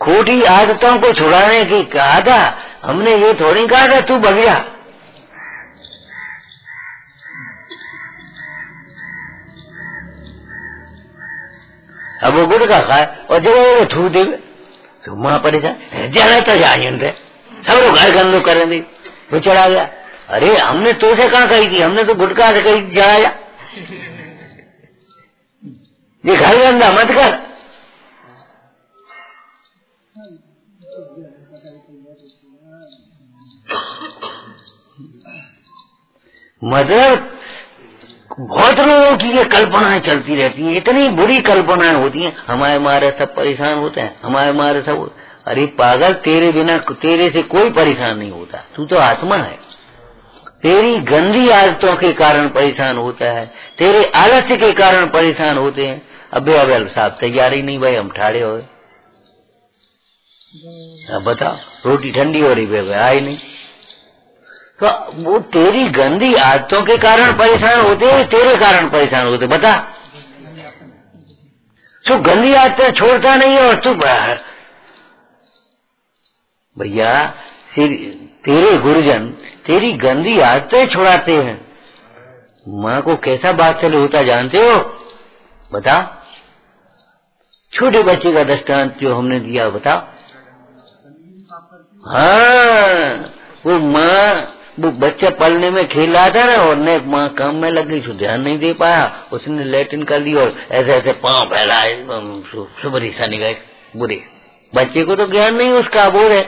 खोटी आदतों को छुड़ाने की कहा था हमने, ये थोड़ी कहा था तू भग जा। अब वो गुटखा खाए और जगह थूक दे तो मां परेशान, जाना तो जाइए सब लोग घर गंदो करेंगे, वो चढ़ा गया। अरे हमने तो से कहाँ कही थी, हमने तो गुटखा से कही चढ़ा जा, ये घर गंदा मत कर। मतलब बहुत लोगों की ये कल्पनाएं चलती रहती हैं, इतनी बुरी कल्पनाएं होती हैं, हमारे मारे सब परेशान होते हैं, हमारे मारे सब। अरे पागल, तेरे बिना तेरे से कोई परेशान नहीं होता, तू तो आत्मा है। तेरी गंदी आदतों के कारण परेशान होता है, तेरे आलस्य के कारण परेशान होते हैं। अबे साहब तैयारी नहीं भाई, हम ठाड़े हो गए, अब बताओ रोटी ठंडी हो रही है, आई नहीं। तो वो तेरी गंदी आदतों के कारण परेशान होते हैं, तेरे कारण परेशान होते, बता। तो गंदी आदतें छोड़ता नहीं है, और तू भैया तेरे गुरुजन तेरी गंदी आदतें छुड़ाते हैं। माँ को कैसा बात्सल्य होता जानते हो, बता। छोटे बच्चे का दृष्टांत जो हमने दिया, बता। हाँ, वो माँ, वो बच्चा पलने में खेल रहा था ना, और ने माँ काम में लग गई, तो ध्यान नहीं दे पाया, उसने लैट्रिन कर ली और ऐसे ऐसे पांव फैलाए, सुबरी सा निगाह बुरे। बच्चे को तो ज्ञान नहीं उसका, बोल है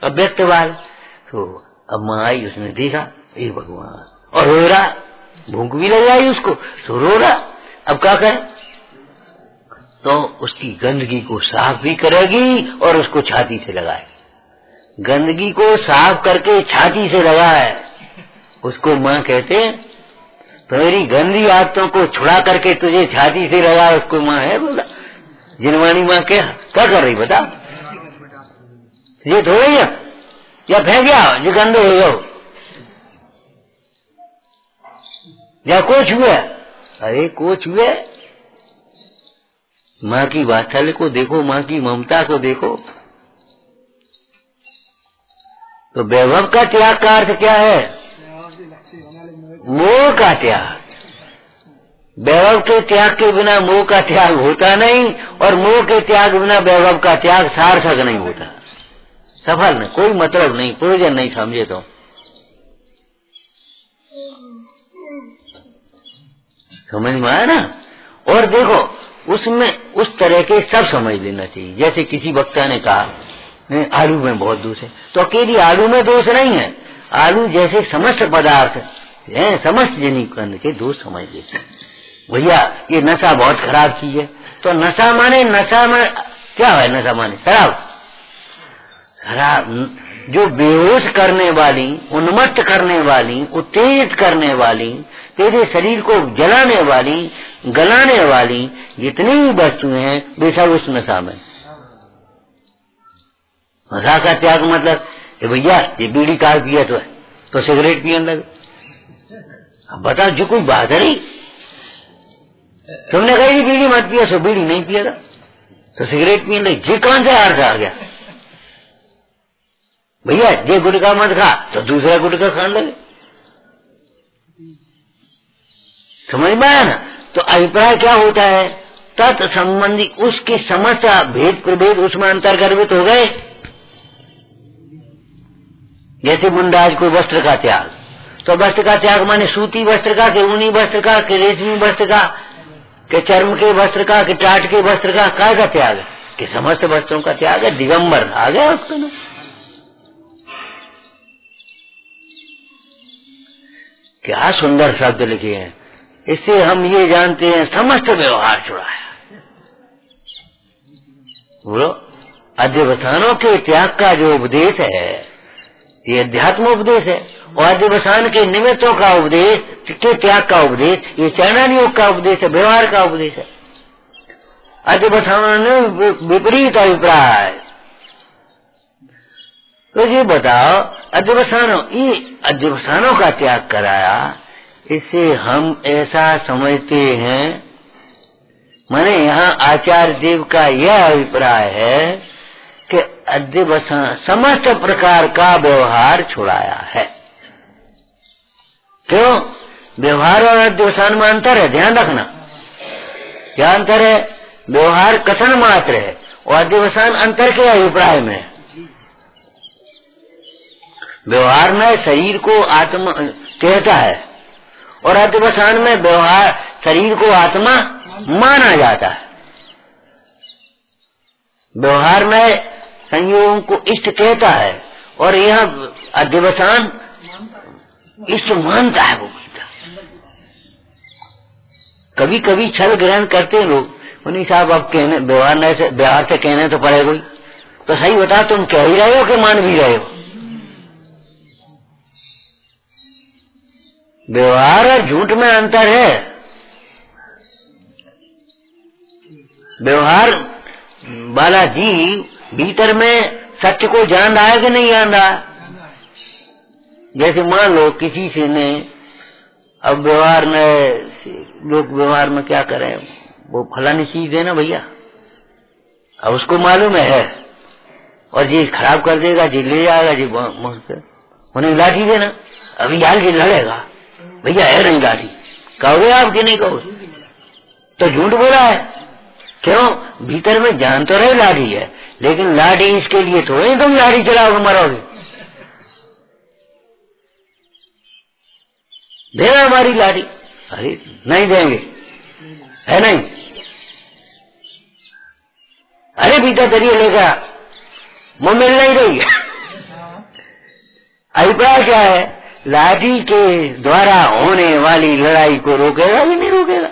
अव्यक्तवाद। तो अब माँ आई, उसने देखा, ये भगवान, और रो रहा, भूख भी लगाई उसको, तो रो रहा। अब क्या करे, तो उसकी गंदगी को साफ भी करेगी और उसको छाती से लगाए। गंदगी को साफ करके छाती से लगाए, उसको माँ कहते। तो मेरी गंदी आदतों को छुड़ा करके तुझे छाती से लगा, उसको माँ है बोला। जिनवानी माँ क्या कर रही बता? ये धो रही है या फेंक गया जो गंदे हो गए या कुछ हुआ? अरे कुछ हुए? माँ की वात्सल्य को देखो, माँ की ममता को देखो। तो वैभव का त्याग का अर्थ क्या है? मोह का त्याग। वैभव के त्याग के बिना मोह का त्याग होता नहीं, और मोह के त्याग बिना वैभव का त्याग सार्थक नहीं होता, सफल नहीं, कोई मतलब नहीं, प्रयोजन नहीं समझे तो। समझ में आया ना? और देखो उसमें उस तरह के सब समझ लेना चाहिए। जैसे किसी वक्ता ने कहा आलू में बहुत दोष है, तो अकेली आलू में दोष नहीं है। आलू जैसे समस्त पदार्थ है, समस्त जनिक करने के दोष समझ लेते हैं। भैया ये नशा बहुत खराब चीज है, तो नशा माने, नशा में क्या है? नशा माने शराब। शराब जो बेहोश करने वाली, उन्मत्त करने वाली, उत्तेजित करने वाली, तेरे शरीर को जलाने वाली, गलाने वाली जितनी भी वस्तुएं हैं वे सब उस नशा में। नशा का त्याग मतलब भैया ये बीड़ी काल पिया तो सिगरेट पियने लगे। अब बताओ जो कोई बात है नहीं, तुमने कही बीड़ी मत पिया, सो बीड़ी नहीं पिएगा तो सिगरेट पियने लगे। ये कौन सा अर्थ आ गया? भैया ये गुटखा मत खा तो दूसरा गुटखा खाने लगे। समझ में आया ना? तो अभिप्राय क्या होता है? तत्संबंधी उसकी समस्या भेद प्रभेद उसमें अंतर्गर्भित हो गए। जैसे मुंडाज को वस्त्र का त्याग, तो वस्त्र का त्याग माने सूती वस्त्र का, के ऊनी वस्त्र का, के रेशमी वस्त्र का, के चर्म के वस्त्र का, के टाट के वस्त्र का, काय का त्याग है? कि समस्त वस्त्रों का त्याग है। दिगंबर आ गया उसको ना। क्या सुंदर शब्द लिखे हैं। इससे हम ये जानते हैं समस्त व्यवहार छुड़ाया। बोलो अध्यवसानों के त्याग का जो उपदेश है ये अध्यात्म उपदेश है, और अध्यवसान के निमित्तों का उपदेश, के त्याग का उपदेश ये चरणान योग का उपदेश है, व्यवहार का उपदेश है। अध्यवसान विपरीत अभिप्राय। तो ये बताओ अध्यवसानों का त्याग कराया, इससे हम ऐसा समझते हैं, माने यहाँ आचार्य देव का यह अभिप्राय है कि अध्यवसान समस्त प्रकार का व्यवहार छुड़ाया है। क्यों? व्यवहार और अध्यवसान में अंतर है, ध्यान रखना। क्या अंतर है? व्यवहार कथन मात्र है और अध्यवसान अंतर के अभिप्राय में। व्यवहार में शरीर को आत्मा कहता है और अध्यवसान में व्यवहार शरीर को आत्मा माना जाता है। व्यवहार में संयोग को इष्ट कहता है और यह अध्यवसान इष्ट मानता है। वो बोलता कभी कभी छल ग्रहण करते हैं लोग। उन्हीं साहब अब कहने व्यवहार से कहने तो पड़े कोई, तो सही बता तुम कह ही रहे हो कि मान भी रहे हो? व्यवहार और झूठ में अंतर है। व्यवहार वाला जीव भीतर में सत्य को जान रहा है कि नहीं जान रहा? जैसे मान लो किसी से ने, अब व्यवहार में लोग व्यवहार में क्या करें, वो फलानी चीज है ना भैया, अब उसको मालूम है और जी खराब कर देगा, जी ले जाएगा, जी उन्हें लाठी देना, अभी यार जी लड़ेगा, भैया है नहीं लाठी, कहोगे आप कि नहीं कहोगे? तो झूठ बोला है। क्यों? भीतर में जान तो रहे लाठी है, लेकिन लाठी इसके लिए थोड़ी तुम लाठी चलाओगे मरोगे। देना हमारी लाठी, अरे नहीं देंगे, है नहीं, अरे भीतर दरिए लेकर मुंह मिल नहीं रही है। अभिप्राय क्या है? लाठी के द्वारा होने वाली लड़ाई को रोकेगा कि नहीं रोकेगा?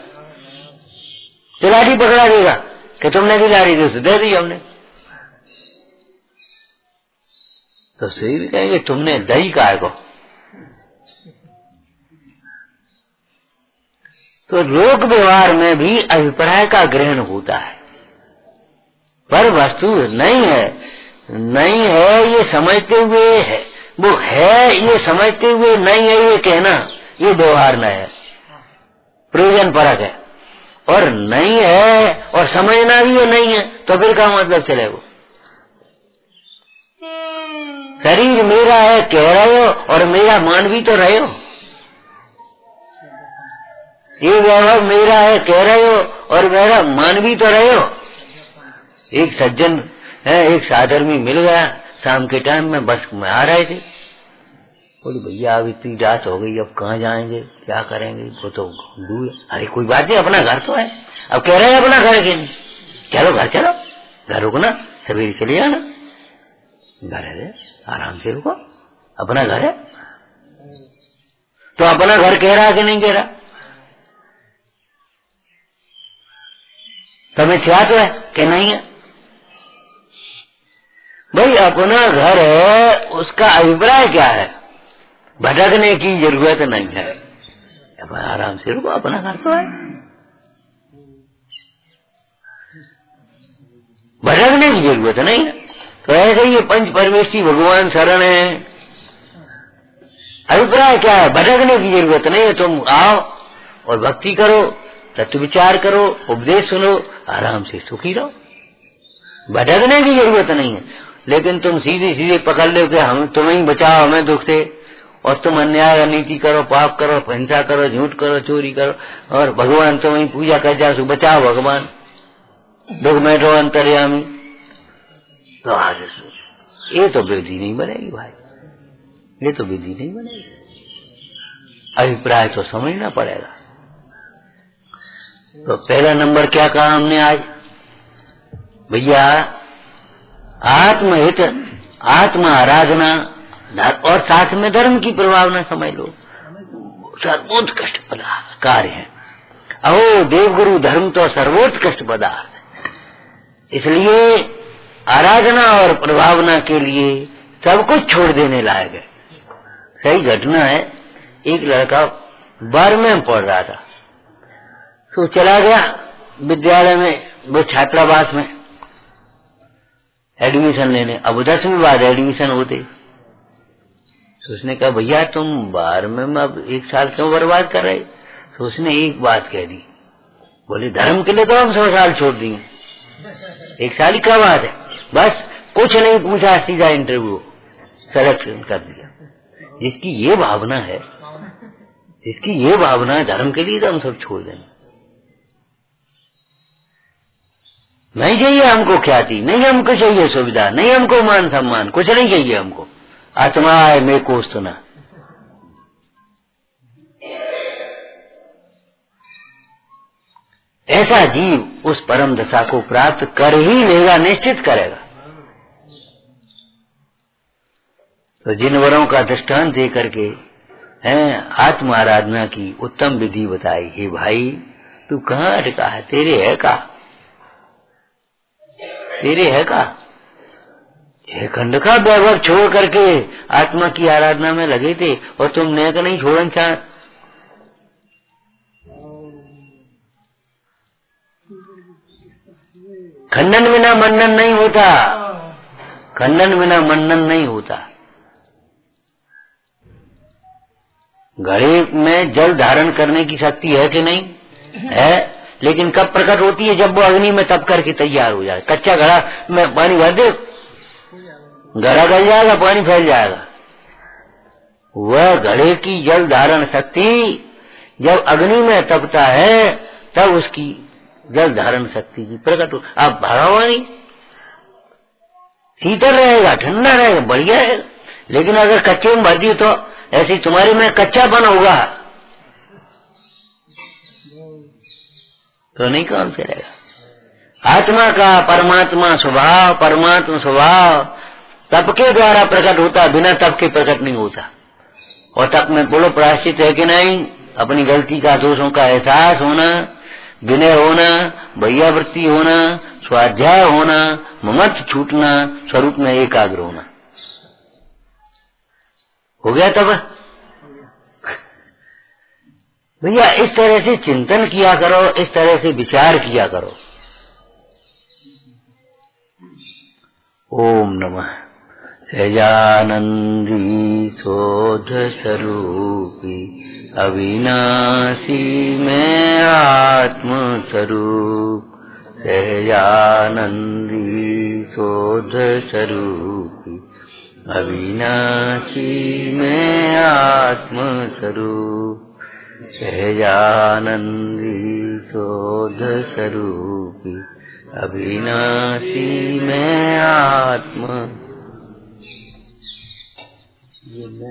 तो लाठी पकड़ा देगा, कि तुमने खिलाड़ी दी उसे दे दी हमने। तो सही भी कहेंगे तुमने दही काय को। तो लोक व्यवहार में भी अभिप्राय का ग्रहण होता है, पर वस्तु नहीं है, नहीं है ये समझते हुए है, वो है ये समझते हुए नहीं है ये कहना, ये व्यवहार न है, प्रयोजन परक है। और नहीं है और समझना भी ये नहीं है, तो फिर क्या मतलब चलेगा? शरीर मेरा है कह रहे हो और मेरा मान भी तो रहे हो, ये व्यवहार मेरा है कह रहे हो और मेरा मान भी तो रहे हो। एक सज्जन है, एक साधर्मी मिल गया शाम के टाइम में, बस में आ रहे थे, बोले भैया अब इतनी रात हो गई, अब कहाँ जाएंगे, क्या करेंगे, वो तो दूर। अरे कोई बात नहीं, अपना घर तो है। अब कह रहे हैं अपना घर के नहीं, चलो घर चलो, घर रुकना, सवेरे चले जाना, घर है आराम से रुको, अपना घर है। तो अपना घर कह रहा कि नहीं कह रहा? तुम्हें क्या तो है कि नहीं है? भाई अपना घर है, उसका अभिप्राय क्या है? भटकने की जरूरत नहीं है, आराम से रुको, अपना घर तो है। भटकने की जरूरत नहीं है। तो ऐसे ही पंच परमेष्ठी भगवान शरण है, अभिप्राय क्या है? भटकने की जरूरत नहीं है, तुम आओ और भक्ति करो, तत्व विचार करो, उपदेश सुनो, आराम से सुखी रहो, भटकने की जरूरत नहीं है। लेकिन तुम सीधे सीधे पकड़ लो कि हम तुम्हें ही बचाओ हमें दुख से, और तुम अन्याय अनीति करो, पाप करो, हिंसा करो, झूठ करो, चोरी करो, और भगवान तुम्हें पूजा कर जाओ, बचाओ भगवान, दुख में रहो अंतर्यामी। तो आज ये तो विधि नहीं बनेगी भाई, ये तो विधि नहीं बनेगी। अभिप्राय तो समझना पड़ेगा। तो पहला नंबर क्या कहा हमने आज भैया? आत्महित, आत्मा आराधना और साथ में धर्म की प्रभावना समझ लो, सर्वोत्कृष्ट कार्य है। अहो देवगुरु धर्म तो सर्वोत्कृष्ट पदार्थ, इसलिए आराधना और प्रभावना के लिए सब कुछ छोड़ देने लायक है। सही घटना है, एक लड़का 12वें में पढ़ रहा था, तो चला गया विद्यालय में, वो छात्रावास में एडमिशन लेने। अब 10वीं बाद एडमिशन होते, तो उसने कहा भैया तुम 12वें में अब 1 साल क्यों बर्बाद कर रहे? तो उसने एक बात कह दी, बोले धर्म के लिए तो हम 100 साल छोड़ दिए, 1 साल ही क्या बात है, बस कुछ नहीं पूछा, सीधा इंटरव्यू सेलेक्शन कर दिया। जिसकी ये भावना है, जिसकी ये भावना है धर्म के लिए तो हम सब छोड़ देंगे, नहीं चाहिए हमको ख्याति, नहीं हमको चाहिए सुविधा, नहीं हमको मान सम्मान, कुछ नहीं चाहिए हमको, आत्मा है मैं को सुना। ऐसा जीव उस परम दशा को प्राप्त कर ही लेगा, निश्चित करेगा। तो जिन वरों का दृष्टांत दे करके हैं आत्म आराधना की उत्तम विधि बताई, हे भाई तू कहाँ अटका है, तेरे है का, तेरे है का? ये खंड का वैभव छोड़ करके आत्मा की आराधना में लगे थे, और तुम नेक नहीं छोड़न चाह। खंडन बिना मंडन नहीं होता, खंडन बिना मंडन नहीं होता। घड़े में जल धारण करने की शक्ति है कि नहीं है, लेकिन कब प्रकट होती है? जब वो अग्नि में तप करके तैयार हो जाए। कच्चा घड़ा में पानी भर दे, घड़ा गल जाएगा, पानी फैल जाएगा। वह घड़े की जल धारण शक्ति जब अग्नि में तपता है तब उसकी जल धारण शक्ति की प्रकट हो। आप भराओ नहीं, शीतल रहेगा, ठंडा रहेगा, बढ़िया है। लेकिन अगर कच्चे में भर दी तो ऐसे तुम्हारे में कच्चापन होगा तो नहीं काम चलेगा। आत्मा का परमात्मा स्वभाव, परमात्मा स्वभाव तप के द्वारा प्रकट होता, बिना तप के प्रकट नहीं होता। और तप में बोलो प्रायश्चित है कि नहीं? अपनी गलती का, दोषों का एहसास होना, विनय होना, वैयावृत्ति होना, स्वाध्याय होना, ममत्व छूटना, स्वरूप में एकाग्र होना। हो गया तब भैया। इस तरह से चिंतन किया करो, इस तरह से विचार किया करो। ओम नमः सहजानंदी शोध स्वरूपी अविनाशी में आत्म स्वरूप। सहजानंदी शोध स्वरूपी अविनाशी में आत्म स्वरूप। सहजानंदी शोध स्वरूपी अविनाशी में आत्म।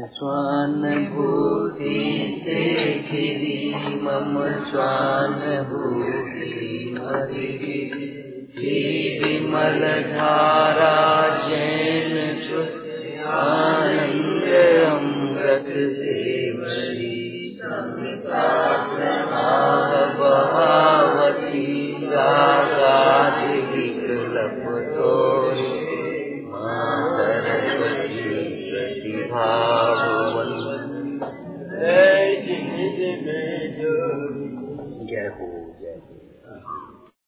स्वानुभूति से घिरी मम स्वानुभूति हरि विमल धारा जैन आनंद अमृत से भरी बहावती गागाधि विकल्प तोरे मां सरस्वती प्रतिभावन। जय हो जय हो।